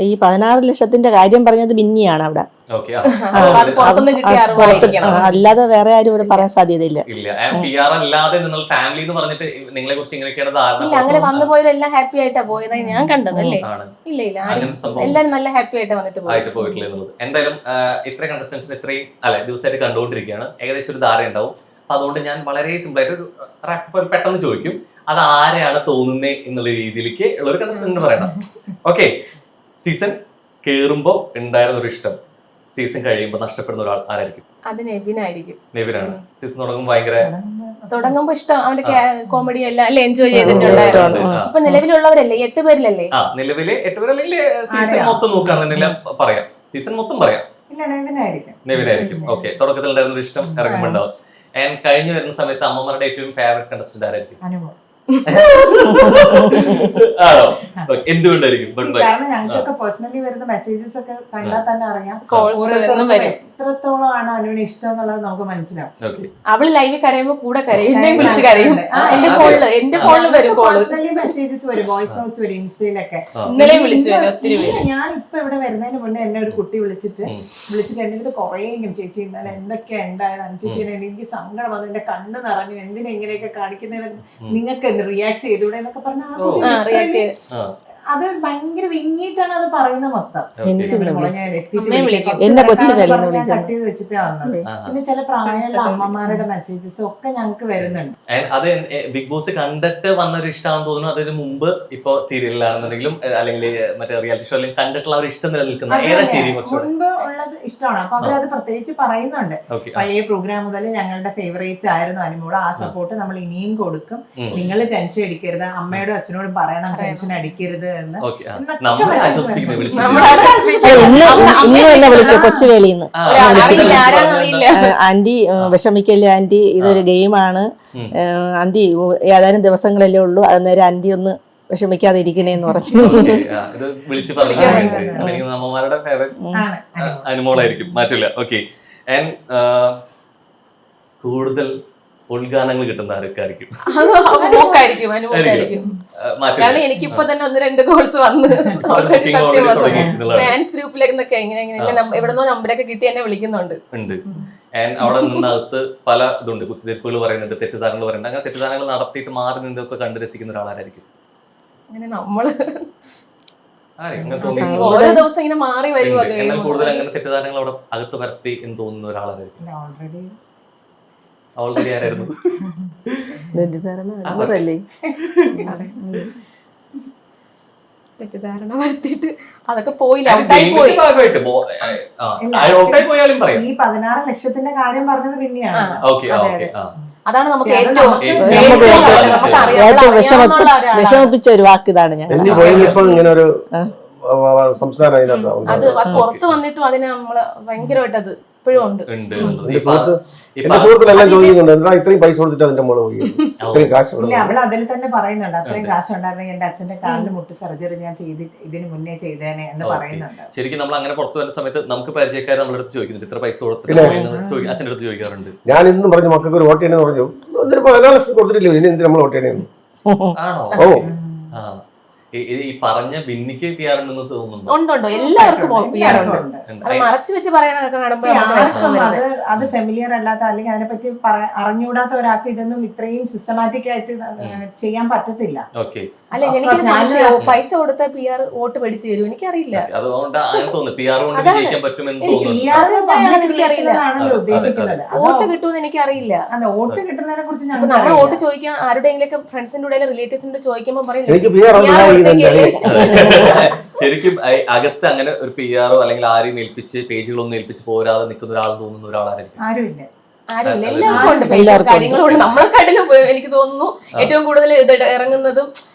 ഈ 16 ലക്ഷത്തിന്റെ കാര്യം പറഞ്ഞത് ബിന്നിയാണ് അവിടെ. ഓക്കെ. അല്ലാതെ വേറെ ആരും ഇവിടെ പറയാൻ സാധ്യതയില്ല. ഇല്ല. PR അല്ലാതെ നിങ്ങൾ ഫാമിലി എന്ന് പറഞ്ഞിട്ട് നിങ്ങളെ കുറിച്ച് ഇങ്ങനെയൊക്കെയാണ് ധാരണ. അങ്ങനെ വന്നു പോയതെല്ലാം ഹാപ്പി ആയിട്ടാ പോയതായി ഞാൻ കണ്ടതല്ലേ. ഇല്ല ഇല്ല, എല്ലാരും നല്ല ഹാപ്പി ആയിട്ട് വന്നിട്ട് പോയിട്ടില്ല എന്നുള്ളത്. എന്തായാലും ഇത്രയും കണ്ടസ്റ്റൻസിന് ഇത്രയും ദിവസമായിട്ട് കണ്ടുകൊണ്ടിരിക്കുകയാണ്. ഏകദേശം ഒരു ധാരണ ഉണ്ടാവും. അപ്പൊ അതുകൊണ്ട് ഞാൻ വളരെ സിമ്പിൾ ആയിട്ട് ഒരു പെട്ടെന്ന് ചോദിക്കും, അത് ആരെയാണ് തോന്നുന്നേ എന്നുള്ള രീതിയിലേക്ക് ഉള്ള ഒരു കണ്ടസ്റ്റന്റ് പറയണം. ഓക്കെ. സീസൺ കേറുമ്പോ ഉണ്ടായിരുന്ന ഒരു ഇഷ്ടം സീസൺ കഴിയുമ്പോ നഷ്ടപ്പെടുന്ന ഒരാൾ ആരായിരിക്കും? അത് നെവിനായിരിക്കും. നെവിനാണ്. സീസൺ തുടങ്ങുമ്പോ ഇഷ്ടം, അവന്റെ കോമഡി എല്ലാം എൻജോയ് ചെയ്തിട്ടുണ്ട്. ഇപ്പൊ നിലവിലുള്ളവരല്ലേ 8 പേരിലല്ലേ? നിലവില് 8 പേരല്ലെങ്കിൽ സീസൺ മൊത്തം നോക്കാന്നുണ്ടെങ്കിൽ പറയാം. സീസൺ മൊത്തം പറയാം. നെവിനായിരിക്കും. ഓക്കെ. തുടക്കത്തിൽ ഉണ്ടായിരുന്ന ഒരു ഇഷ്ടം ഇറങ്ങുമ്പോ ഉണ്ടാവും. ആൻഡ് കഴിഞ്ഞു വരുന്ന സമയത്ത് അമ്മമാരുടെ ഏറ്റവും ഫേവറേറ്റ് കണ്ടസ്റ്റന്റ് ആരായിരിക്കും? എന്തുകൊണ്ടായിരിക്കും? കാരണം ഞങ്ങൾക്കൊക്കെ പേഴ്സണലി വരുന്ന മെസ്സേജസ് ഒക്കെ കണ്ടാൽ തന്നെ അറിയാം എത്രത്തോളം ആണ് അനുവിന് ഇഷ്ടം എന്നുള്ളത് നമുക്ക് മനസ്സിലാവും. അവള് ലൈവ് കരയുമ്പോ കൂടെ കരയും, പേഴ്സണലി മെസ്സേജസ് വരും, വോയിസ് നോട്ട്സ് വരും ഇൻസ്റ്റയിലൊക്കെ. ഞാൻ ഇപ്പൊ ഇവിടെ വരുന്നതിന് മുന്നേ എന്നെ ഒരു കുട്ടി വിളിച്ചിട്ട് എന്റെ അടുത്ത് കുറെ ഇങ്ങനെ, ചേച്ചി ഇന്നലെ എന്തൊക്കെയാ ഉണ്ടായത്, അനുചേച്ചി എനിക്ക് സങ്കടം വന്നു, എന്റെ കണ്ണ് നിറഞ്ഞു, എന്തിനാ ഇങ്ങനെയൊക്കെ കാണിക്കുന്നതിന് നിങ്ങൾക്ക് റിയാക്ട് ചെയ്തൂടെ എന്നൊക്കെ പറഞ്ഞാൽ അത് ഭയങ്കര വിങ്ങിയിട്ടാണ് അത് പറയുന്നത് മൊത്തം. എന്നെ കൊച്ചു കട്ട് ചെയ്ത് വെച്ചിട്ടാ വന്നത്. പിന്നെ ചില പ്രായമുള്ള അമ്മമാരുടെ മെസ്സേജസ് ഒക്കെ ഞങ്ങൾക്ക് വരുന്നുണ്ട്. അത് ബിഗ് ബോസ് കണ്ടിട്ട് വന്നൊരു ഇഷ്ടമാണെന്ന് തോന്നുന്നു. അതിന് മുമ്പ് ഇപ്പൊ സീരിയലിലാണെന്നുണ്ടെങ്കിലും അല്ലെങ്കിൽ മറ്റേ റിയാലിറ്റി ഷോയിലും കണ്ടിട്ടുള്ള ഒരു ഇഷ്ടം നിലനിൽക്കുന്ന മുൻപ് ഉള്ള ഇഷ്ടമാണ്. അപ്പൊ അവരത് പ്രത്യേകിച്ച് പറയുന്നുണ്ട്. പഴയ പ്രോഗ്രാം മുതൽ ഞങ്ങളുടെ ഫേവറേറ്റ് ആയിരുന്നു അനുമോള്. ആ സപ്പോർട്ട് നമ്മൾ ഇനിയും കൊടുക്കും. നിങ്ങൾ ടെൻഷൻ അടിക്കരുത്, അമ്മയോടും അച്ഛനോടും പറയണം ടെൻഷൻ അടിക്കരുത്. ഇന്ന് തന്നെ വിളിച്ചു കൊച്ചുവേലിന്ന്, ആന്റി വിഷമിക്കല്ലേ ആന്റി, ഇതൊരു ഗെയിമാണ് ആന്റി, ഏതാനും ദിവസങ്ങളല്ലേ ഉള്ളൂ, അന്നേരം ആന്റി ഒന്ന് വിഷമിക്കാതെ ഇരിക്കണേന്ന് പറഞ്ഞു. അമ്മമാരുടെ ഫേവറേറ്റ് അനുമോളായിരിക്കും, മാറ്റില്ല. ഓക്കെ. കൂടുതൽ ഉദ്ഗാനങ്ങൾ കിട്ടുന്ന ആർക്കായിരിക്കും? കാരണം എനിക്കിപ്പോ തന്നെ 1-2 കോൾസ് വന്ന് ഫാൻസ് ഗ്രൂപ്പിലേക്കൊക്കെ എവിടെന്നോ നമ്പരൊക്കെ കിട്ടി എന്നെ വിളിക്കുന്നുണ്ട്. അവിടെ നിന്നകത്ത് പല ഇതുണ്ട്, കുത്തിത്തിരിപ്പുകൾ പറയുന്നുണ്ട്, തെറ്റിദ്ധാരണകൾ പറയുന്നുണ്ട്. അങ്ങനെ തെറ്റിദ്ധാരണകൾ നടത്തിയിട്ട് മാറി നിന്നൊക്കെ കണ്ടു രസിക്കുന്ന ഒരാളായിരിക്കും. അങ്ങനെ നമ്മള് ഓരോ ദിവസം ഇങ്ങനെ മാറി വരുമല്ലോ. കൂടുതൽ അങ്ങനെ തെറ്റിദ്ധാരണകൾ അവിടെ അകത്ത് വരത്തി എന്ന് തോന്നുന്ന ഒരാളായിരിക്കും. ഓൾറെഡി ആരായിരുന്നു? തെറ്റിദ്ധാരണ വരുത്തിയിട്ട് അതൊക്കെ പോയില്ല. ഈ 16 ലക്ഷത്തിന്റെ കാര്യം പറഞ്ഞത് പിന്നെയാണ്. അതാണ് നമുക്ക് വിഷമിപ്പിച്ച ഒരു വാക്ക്. ഇതാണ് ഞാൻ അത് പുറത്ത് വന്നിട്ടും അതിനെ നമ്മള് ഭയങ്കരമായിട്ട് അത് ഇപ്പോഴും ഉണ്ട്. അവൾ അതിൽ തന്നെ പറയുന്നുണ്ട്, അത്രയും കാശ് ഉണ്ടായിരുന്നെങ്കിൽ എന്റെ അച്ഛന്റെ കാലിന് മുട്ട് സർജറി ഞാൻ ഇതിന് മുന്നേ ചെയ്തേനെ എന്ന് പറയുന്നുണ്ട്. ശരിക്കും നമ്മൾ അങ്ങനെ പുറത്തു വരുന്ന സമയത്ത് നമുക്ക് പരിചയക്കാർ നമ്മുടെ അടുത്ത് ചോദിക്കുന്നുണ്ട്, ഇത്ര പൈസ കൊടുത്തിട്ട് അച്ഛൻ്റെ അടുത്ത് ചോദിക്കാറുണ്ട്. ഞാൻ ഇന്നും പറഞ്ഞു മക്കൾക്ക് ഒരു വോട്ട് ചെയ്യണമെന്ന് പറഞ്ഞു, 14 ലക്ഷം കൊടുത്തിട്ടില്ല, ഇനി എന്തിനാ നമ്മൾ വോട്ട് ചെയ്യണമെന്ന്. ആണോ? ഈ പറഞ്ഞ ബിന്നിക്ക് PR ഉണ്ടെന്ന് തോന്നുന്നു. ഉണ്ടോ? എല്ലാവർക്കും മറച്ചു വെച്ച് അത് ഫെമിലിയർ അല്ലാത്ത അല്ലെങ്കിൽ അതിനെപ്പറ്റി അറിഞ്ഞുകൂടാത്ത ഒരാൾക്ക് ഇതൊന്നും ഇത്രയും സിസ്റ്റമാറ്റിക് ആയിട്ട് ചെയ്യാൻ പറ്റത്തില്ല. അല്ല, എനിക്ക് പൈസ കൊടുത്ത PR വോട്ട് പഠിച്ചു തരും, എനിക്കറിയില്ല. ഉദ്ദേശിക്കുന്നത് വോട്ട് കിട്ടുമെന്ന് എനിക്കറിയില്ല. അതെ, വോട്ട് കിട്ടുന്നതിനെ കുറിച്ച് നമ്മൾ വോട്ട് ചോദിക്കാൻ ആരുടെയെങ്കിലും ഫ്രണ്ട്സിന്റെ കൂടെ റിലേറ്റീവ്സിന്റെ ചോദിക്കുമ്പോൾ പറയും ശരിക്കും അകത്ത് അങ്ങനെ ഒരു PR അല്ലെങ്കിൽ ആരെയും ഏൽപ്പിച്ച് പേജുകളൊന്നും ഏൽപ്പിച്ച് പോരാതെ നിൽക്കുന്ന ഒരാൾ തോന്നുന്ന ഒരാളായിരിക്കും. ആരുമില്ല. കാര്യങ്ങളുണ്ട്. നമ്മളെക്കാട്ടിലും എനിക്ക് തോന്നുന്നു ഏറ്റവും കൂടുതൽ ഇറങ്ങുന്നതും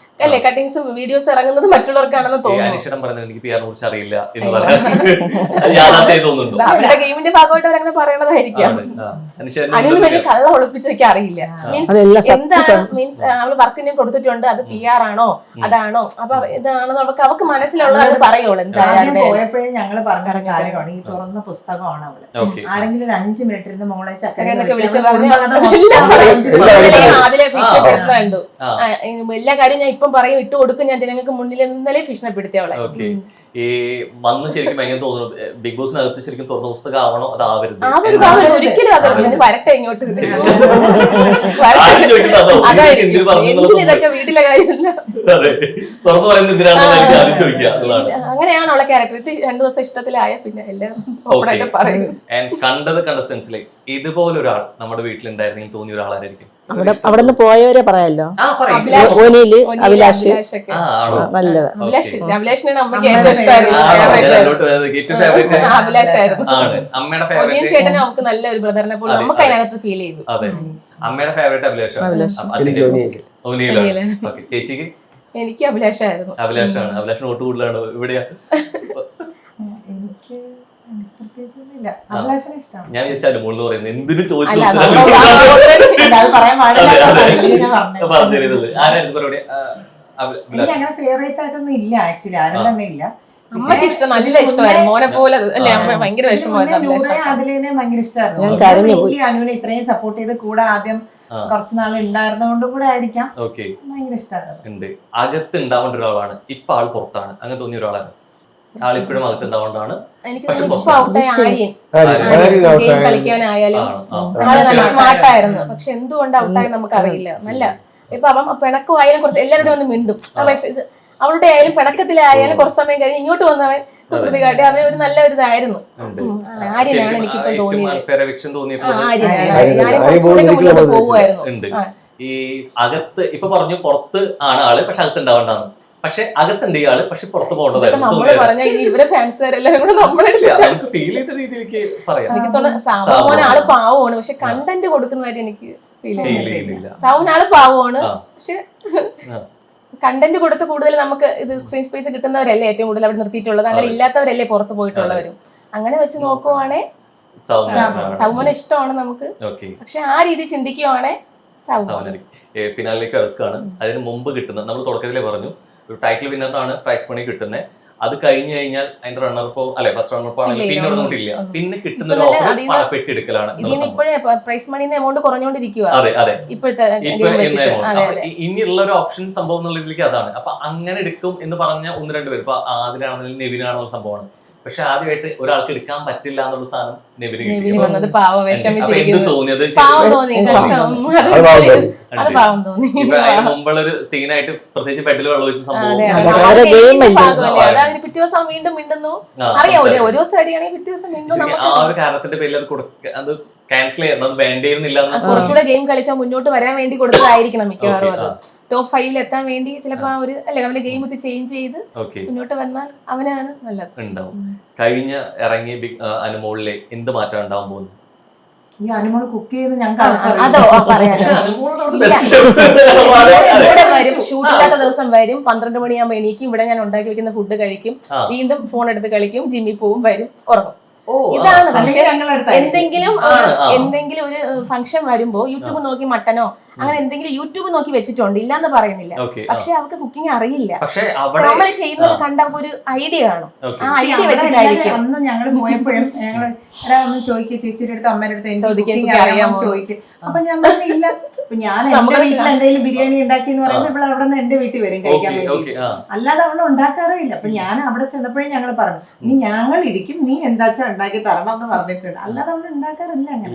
അല്ലേ കട്ടിങ്സും വീഡിയോസ് ഇറങ്ങുന്നത് മറ്റുള്ളവർക്കാണെന്ന് തോന്നുന്നു. എനിക്ക് PR കുറിച്ച് അറിയില്ല എന്ന് പറയാൻ അവരുടെ ഗെയിമിന്റെ ഭാഗമായിട്ട് അവരങ്ങനെ പറയണതായിരിക്കാം. അനുവിന് വലിയ കള്ള ഒളിപ്പിച്ച് വെക്കാൻ അറിയില്ല. എന്താണ് മീൻസ് അവള് വർക്കിനെ കൊടുത്തിട്ടുണ്ട്, അത് PR ആണോ അതാണോ അപ്പൊ ഇതാണെന്ന് അവർക്ക് മനസ്സിലുള്ളത് അത് പറയുള്ളൂ. എന്തായാലും പോയപ്പോഴേ ഞങ്ങള് പറഞ്ഞ കാര്യമാണ്, ഈ തുറന്ന പുസ്തകമാണ് അവള്. ആരെങ്കിലും ഒരു 5 മിനിറ്റ് ഇരുന്ന് മോളെ ചക്കരയൊക്കെ വിളിച്ച് അതിലെ ഫിഷ് കണ്ടു. എല്ലാ കാര്യം ഞാൻ ഇപ്പം പറയും, ഇട്ട് കൊടുക്കും ഞാൻ ജനങ്ങൾക്ക് മുന്നിൽ. ഇന്നലെ ഭീഷണിപ്പെടുത്തി അവളെ. ഈ വന്ന് ശരിക്കും ഭയങ്കര തോന്നുന്നു ബിഗ് ബോസിനകത്ത് ശരിക്കും തുറന്ന പുസ്തകം ആവണോ അതാവരുത് ഒരിക്കലും അത് വരട്ടെ ഇങ്ങോട്ട് ആരും ചോദിക്കുന്നത് അതോ എന്തിനു പറഞ്ഞു ഇതൊക്കെ വീട്ടിലെ കാര്യമില്ല. അതെ തുറന്നു പറയുന്നത് എന്തിനാണെന്ന് എനിക്ക് ആദ്യം ചോദിക്കുക എന്നുള്ളതാണ്. അങ്ങനെയാണ് അവളെ ക്യാരക്ടർ. ഇത് 2 ദിവസം ഇഷ്ടത്തിലായ പിന്നെ എല്ലാം ഓപ്പണായിട്ട് പറയും. കണ്ടത് കണ്ടസ്റ്റൻസിലെ ഇതുപോലെ ഒരാൾ നമ്മുടെ വീട്ടിലുണ്ടായിരുന്നെങ്കിൽ തോന്നിയ ഒരാളായിരിക്കും. അവിടെ നിന്ന് പോയവരെ പറയാലോ. ആ പറയും. ഓനിയില് അഭിലാഷ് അഭിലാഷൊക്കെ. ആ ആണോ? നല്ലത്. അഭിലാഷിനാണ് അമ്മയ്ക്ക് ഏറ്റവും ഇഷ്ടമായിരുന്നു. അഭിലാഷായിരുന്നു. ആണ് അമ്മയുടെ ഒനിയൻ ഫേവറേറ്റ്. ചേട്ടനെ നമുക്ക് നല്ലൊരു ബ്രദറിനെ പോലെ നമുക്ക് അതിനകത്ത് ഫീൽ ചെയ്തു. അതെ അമ്മയുടെ ഫേവറേറ്റ് അഭിലാഷാണ്. എനിക്ക് തോന്നിയില്ല. ഓനിയിലാണ്. ഓക്കെ ചേച്ചിക്ക് എനിക്ക് അഭിലാഷായിരുന്നു. അഭിലാഷാണ്. അഭിലാഷിന് വോട്ട് കൂടുതലാണ്. ഇവിടെയാ എനിക്ക് പ്രത്യേകിച്ചൊന്നുമില്ല. അഭിലാഷിനെ ഇഷ്ടമാണ്. ഞാൻ വിചാരിച്ച അനുമോളെന്ന് പറയുന്നത് എന്തിനു അല്ല, അല്ല, അത് പറയാൻ പാടില്ല. ഞാൻ പറഞ്ഞത്. പറഞ്ഞിരുന്നത് ആരായിരുന്നു പരിപാടി? എനിക്ക് അങ്ങനെ ഫേവറേറ്റ്സ് ആയിട്ടൊന്നും ഇല്ല. ആക്ച്വലി ആരും തന്നെ ഇല്ല. അമ്മക്ക് ഇഷ്ടം, നല്ല ഇഷ്ടമായിരുന്നു മോനെ പോലെ. അല്ലെ അമ്മ ഭയങ്കര വിഷമമായിരുന്നു. നൂറയെ ആദിലേനെ ഭയങ്കര ഇഷ്ടമായിരുന്നു. ഞാൻ കരഞ്ഞു പോയി. അനുവിനെ ഇത്രയും സപ്പോർട്ട് ചെയ്ത് കൂടെ ആദ്യം കുറച്ച് നാൾ ഉണ്ടായിരുന്നതുകൊണ്ട് കൂടെ ആയിരിക്കാം ഓക്കെ ഭയങ്കര ഇഷ്ടമായിരുന്നു. ഉണ്ട്. അകത്ത് ഉണ്ടാവേണ്ട ഒരാളാണ്, ഇപ്പൊ ആൾ പുറത്താണ്. അങ്ങനെ തോന്നിയ ഒരാളാണ്. ആളിപ്പോഴും അകത്ത് ഉണ്ടാവേണ്ടതാണ്. എനിക്ക് പക്ഷെ ഇപ്പൊ ഔട്ടായ ആര്യൻ ആര്യൻ out ഗെയിം ആയാലും. കളിക്കാനായാലും ആണ്. ആ. ആള് നല്ല സ്മാർട്ടായിരുന്നു. പക്ഷെ എന്തുകൊണ്ട് ഔട്ടായി നമുക്ക് അറിയില്ല. നല്ല ഇപ്പൊ അവൻ പിണക്കമായാലും കുറച്ച് എല്ലാവരുടെയും ഒന്ന് മിണ്ടും. പക്ഷെ ഇത് അവളുടെ ആയാലും പിണക്കത്തിലായാലും കുറച്ച് സമയം കഴിഞ്ഞ് ഇങ്ങോട്ട് വന്നവൻ കുസൃതി കാട്ടി അവൻ ഒരു നല്ല ഒരു ഇതായിരുന്നു. ആര്യനാണ് എനിക്കിപ്പോ തോന്നിയത്. ഞാൻ കുറച്ചുകൂടെ മുന്നോട്ട് പോകുമായിരുന്നു. ഉണ്ട്. ഈ അകത്ത് ഇപ്പൊ പറഞ്ഞു പുറത്ത് ആണ് ആള്, പക്ഷെ അകത്ത് ഉണ്ടാവേണ്ടതാണ്. പക്ഷെ അകത്തുണ്ട് ഈ ആള്, പക്ഷെ പുറത്ത് പോകേണ്ടതായിരുന്നു. നമ്മള് പറഞ്ഞ ഇനി ഇവരെ ഫാൻസുകാരെല്ലാരും കൂടെ നമ്മളെടുത്ത് ഫീൽ ചെയ്ത രീതിയിലേക്ക് പറയാം. എനിക്ക് തോന്നുന്നു സാമോന് ആള് പാവമാണ്, പക്ഷെ കണ്ടന്റ് കൊടുക്കുന്നതായിട്ട് എനിക്ക് ഫീൽ ഫീൽ ചെയ്യുന്നില്ല. ചെയ്യുന്നില്ല. സൗന് ആള് പാവമാണ്, ആ. പക്ഷെ കണ്ടന്റ് കൊടുത്ത് കൂടുതൽ നമുക്ക് ഇത് സ്ക്രീൻ സ്പേസ് കിട്ടുന്നവരല്ലേ ഏറ്റവും കൂടുതൽ അവിടെ നിർത്തിയിട്ടുള്ളത്. അങ്ങനെ ഇല്ലാത്തവരല്ലേ പുറത്ത് പോയിട്ടുള്ളവരും. അങ്ങനെ വെച്ച് നോക്കുവാണെ സൗമോനെ ഇഷ്ടമാണ് നമുക്ക്. ഓക്കെ പക്ഷെ ആ രീതി ചിന്തിക്കുവാണെ സൗമോൻ ഫിനാലിലേക്ക് അടുക്കാണ്. അതിന് മുമ്പ് കിട്ടുന്നത് നമ്മൾ തുടക്കത്തിലേ പറഞ്ഞു, ഒരു ടൈറ്റിൽ വിന്നറിനാണ് പ്രൈസ് മണി കിട്ടുന്നത്. അത് കഴിഞ്ഞു കഴിഞ്ഞാൽ അതിന്റെ റണ്ണർപ്പോ അല്ലെ ഫസ്റ്റ് റണ്ണർപ്പോ ആണെങ്കിൽ പിന്നെ ഒന്നുമില്ല. പിന്നെ കിട്ടുന്ന ഒരു ഓഫർ പണപ്പെട്ടി എടുക്കലാണ്. ഇതിന് ഇപ്പോഴേ പ്രൈസ് മണിന്ന് എമൗണ്ട് കുറഞ്ഞോണ്ടിരിക്കുക അതെ അതെ. ഇപ്പോഴത്തെ ഇനിയുള്ള ഒരു ഓപ്ഷൻ സംഭവം എന്നുള്ളതിലേക്ക് അതാണ്. അപ്പൊ അങ്ങനെ എടുക്കും എന്ന് പറഞ്ഞ 1-2 പേര്, ഇപ്പൊ ആദിലാണെങ്കിലും നെവിനാണെന്നുള്ള സംഭവമാണ്. പക്ഷെ ആദ്യമായിട്ട് ഒരാൾക്ക് എടുക്കാൻ പറ്റില്ല എന്നുള്ള സാധനം നെവിന് വന്നത് പാവം വിഷമിച്ചിരിക്കുന്നു. തോന്നിയത് പാവം തോന്നി, അത് പാവം തോന്നി. മുമ്പുള്ളൊരു സീനായിട്ട് പ്രത്യേകിച്ച് ബെഡിൽ വെള്ളം ഒഴിച്ച സംഭവം. അതായത് പിറ്റേ ദിവസം വീണ്ടും മിണ്ടുന്നു. അറിയാം, ഒരു ദിവസം അടിയാണെങ്കിൽ പിറ്റേ ദിവസം മിണ്ടുന്നു. ആ ഒരു കാരണത്തിന്റെ പേരിൽ അത് ക്യാൻസൽ ചെയ്യുന്നത്, അത് വേണ്ടിയിരുന്നില്ല. കുറച്ചുകൂടെ ഗെയിം കളിച്ചാൽ മുന്നോട്ട് വരാൻ വേണ്ടി കൊടുത്തതായിരിക്കണം മിക്കവാറും. അത് ടോപ്പ് 5 എത്താൻ വേണ്ടി ചിലപ്പോ ആ ഒരു അല്ലെ അവന്റെ ഗെയിം ഒക്കെ ചേഞ്ച് ചെയ്ത് മുന്നോട്ട് വന്നാൽ അവനാണ് നല്ലത്. ഉണ്ടാവും. കഴിഞ്ഞ ഇറങ്ങിയ അനുമോളിലെ എന്ത് മാറ്റം ഉണ്ടാവാൻ പോകുന്നു? ഈ അനുമോള് കുക്ക് ചെയ്ത് അതോ പറയാനോ ഇവിടെ വരും, ഷൂട്ടില്ലാത്ത ദിവസം വരും, 12 മണിയാകുമ്പോ എണീക്കും, ഇവിടെ ഞാൻ ഉണ്ടാക്കി വെക്കുന്ന ഫുഡ് കഴിക്കും, വീണ്ടും ഫോൺ എടുത്ത് കളിക്കും, ജിമ്മിൽ പോവും, വരും, ഉറങ്ങും. ഇതാണ്. പക്ഷെ എന്തെങ്കിലും ഒരു ഫംഗ്ഷൻ വരുമ്പോ യൂട്യൂബ് നോക്കി മട്ടനോ അങ്ങനെ എന്തെങ്കിലും യൂട്യൂബ് നോക്കി വെച്ചിട്ടുണ്ട്, ഇല്ലാന്ന് പറയുന്നില്ല. പക്ഷെ അവർക്ക് കുക്കിംഗ് അറിയില്ല. നമ്മൾ ചെയ്യുന്നത് കണ്ട ഒരു ഐഡിയ കാണും. ആ ഐഡിയ വെച്ചിട്ടായിരിക്കും. അന്ന് ഞങ്ങൾ പോയപ്പോഴും ഞങ്ങൾ ഒരാളൊന്നും ചോദിക്കുക, ചേച്ചിയുടെ അടുത്ത് അമ്മയുടെ അടുത്ത് ചോദിക്കും. അപ്പൊ ഞാൻ പറഞ്ഞില്ല, ഞാൻ എന്റെ വീട്ടിൽ എന്തെങ്കിലും ബിരിയാണി ഉണ്ടാക്കി എന്ന് പറയുമ്പോൾ ഇവിടെ അവിടെ നിന്ന് എന്റെ വീട്ടിൽ വരും കഴിക്കാൻ വേണ്ടി. അല്ലാതെ അവൾ ഉണ്ടാക്കാറേ ഇല്ല. അപ്പൊ ഞാൻ അവിടെ ചെന്നപ്പോഴും ഞങ്ങൾ പറഞ്ഞു, നീ ഞങ്ങൾ ഇരിക്കും, നീ എന്താ വെച്ചാൽ ഉണ്ടാക്കി തരണം എന്ന് പറഞ്ഞിട്ടുണ്ട്. അല്ലാതെ അവൾ ഉണ്ടാക്കാറില്ല അങ്ങനെ.